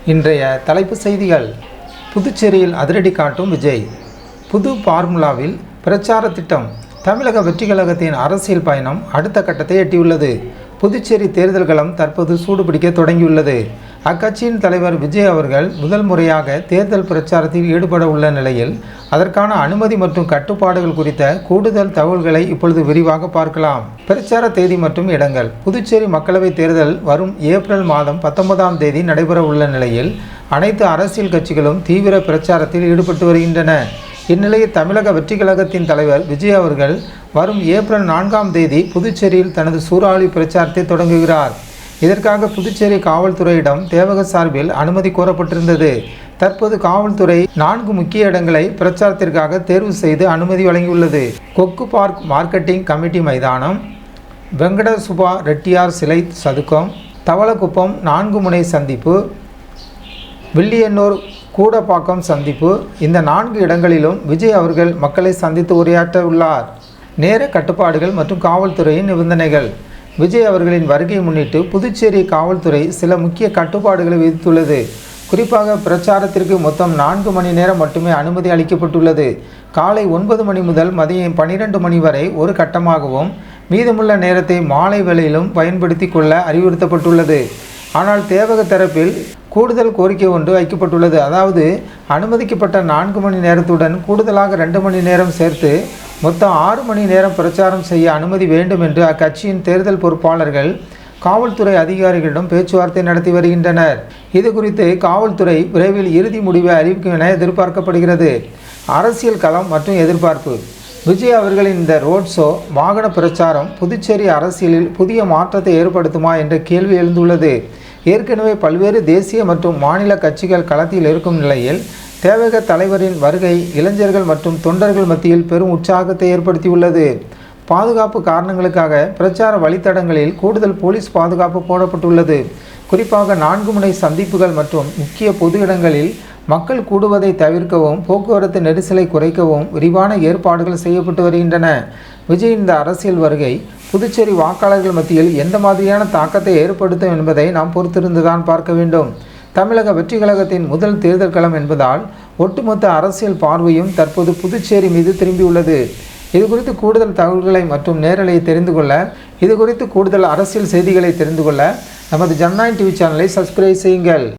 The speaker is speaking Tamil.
இன்றைய தலைப்புச் செய்திகள். புதுச்சேரியில் அதிரடி காட்டும் விஜய். புது பார்முலாவில் பிரச்சார திட்டம். தமிழக வெற்றி கழகத்தின் அரசியல் பயணம் அடுத்த கட்டத்தை எட்டியுள்ளது. புதுச்சேரி தேர்தல் களம் தற்போது சூடுபிடிக்க தொடங்கியுள்ளது. அக்கட்சியின் தலைவர் விஜய் அவர்கள் முதல் முறையாக தேர்தல் பிரச்சாரத்தில் ஈடுபட உள்ள நிலையில் அதற்கான அனுமதி மற்றும் கட்டுப்பாடுகள் குறித்த கூடுதல் தகவல்களை இப்பொழுது விரிவாக பார்க்கலாம். பிரச்சார தேதி மற்றும் இடங்கள். புதுச்சேரி மக்களவைத் தேர்தல் வரும் ஏப்ரல் மாதம் 19ஆம் தேதி நடைபெற உள்ள நிலையில் அனைத்து அரசியல் கட்சிகளும் தீவிர பிரச்சாரத்தில் ஈடுபட்டு வருகின்றன. இந்நிலையில் தமிழக வெற்றி கழகத்தின் தலைவர் விஜய் அவர்கள் வரும் ஏப்ரல் 4ஆம் தேதி புதுச்சேரியில் தனது சூறாவளி பிரச்சாரத்தை தொடங்குகிறார். இதற்காக புதுச்சேரி காவல்துறையிடம் தேவக சார்பில் அனுமதி கோரப்பட்டிருந்தது. தற்போது காவல்துறை 4 முக்கிய இடங்களை பிரச்சாரத்திற்காக தேர்வு செய்து அனுமதி வழங்கியுள்ளது. கொக்கு பார்க் மார்க்கெட்டிங் கமிட்டி மைதானம், வெங்கட சுபா ரெட்டியார் சிலை சதுக்கம், தவளக்குப்பம் 4 முனை சந்திப்பு, வில்லியனூர் கூடப்பாக்கம் சந்திப்பு. இந்த 4 இடங்களிலும் விஜய் அவர்கள் மக்களை சந்தித்து உரையாற்ற உள்ளார். நேர கட்டுப்பாடுகள் மற்றும் காவல்துறையின் நிபந்தனைகள். விஜய் அவர்களின் வருகையை முன்னிட்டு புதுச்சேரி காவல்துறை சில முக்கிய கட்டுப்பாடுகளை விதித்துள்ளது. குறிப்பாக பிரச்சாரத்திற்கு மொத்தம் 4 மணி நேரம் மட்டுமே அனுமதி அளிக்கப்பட்டுள்ளது. காலை 9 மணி முதல் மதியம் 12 மணி வரை ஒரு கட்டமாகவும் மீதமுள்ள நேரத்தை மாலை வேளையிலும் பயன்படுத்தி கொள்ள அறிவுறுத்தப்பட்டுள்ளது. ஆனால் தேவக தரப்பில் கூடுதல் கோரிக்கை ஒன்று வைக்கப்பட்டுள்ளது. அதாவது அனுமதிக்கப்பட்ட 4 மணி நேரத்துடன் கூடுதலாக 2 மணி நேரம் சேர்த்து மொத்தம் 6 மணி நேரம் பிரச்சாரம் செய்ய அனுமதி வேண்டும் என்று அக்கட்சியின் தேர்தல் பொறுப்பாளர்கள் காவல்துறை அதிகாரிகளிடம் பேச்சுவார்த்தை நடத்தி வருகின்றனர். இது குறித்து காவல்துறை விரைவில் இறுதி முடிவை அறிவிக்கும் என எதிர்பார்க்கப்படுகிறது. அரசியல் களம் மற்றும் எதிர்பார்ப்பு. விஜய் அவர்களின் இந்த ரோட் ஷோ வாகன பிரச்சாரம் புதுச்சேரி அரசியலில் புதிய மாற்றத்தை ஏற்படுத்துமா என்ற கேள்வி எழுந்துள்ளது. ஏற்கனவே பல்வேறு தேசிய மற்றும் மாநில கட்சிகள் களத்தில் இருக்கும் நிலையில் தேவக தலைவரின் வருகை இளைஞர்கள் மற்றும் தொண்டர்கள் மத்தியில் பெரும் உற்சாகத்தை ஏற்படுத்தியுள்ளது. பாதுகாப்பு காரணங்களுக்காக பிரச்சார வழித்தடங்களில் கூடுதல் போலீஸ் பாதுகாப்பு போடப்பட்டுள்ளது. குறிப்பாக 4 முனை சந்திப்புகள் மற்றும் முக்கிய பொது இடங்களில் மக்கள் கூடுவதை தவிர்க்கவும் போக்குவரத்து நெரிசலை குறைக்கவும் விரிவான ஏற்பாடுகள் செய்யப்பட்டு வருகின்றன. விஜய் இந்த அரசியல் வருகை புதுச்சேரி வாக்காளர்கள் மத்தியில் எந்த மாதிரியான தாக்கத்தை ஏற்படுத்தும் என்பதை நாம் பொறுத்திருந்துதான் பார்க்க வேண்டும். தமிழக வெற்றி கழகத்தின் முதல் தேர்தல் களம் என்பதால் ஒட்டுமொத்த அரசியல் பார்வையும் தற்போது புதுச்சேரி மீது திரும்பியுள்ளது. இது குறித்து கூடுதல் தகவல்களை மற்றும் நேரலையை தெரிந்து கொள்ள, இது குறித்து கூடுதல் அரசியல் செய்திகளை தெரிந்து கொள்ள நமது ஜனநாயகம் டிவி சேனலை சப்ஸ்கிரைப் செய்யுங்கள்.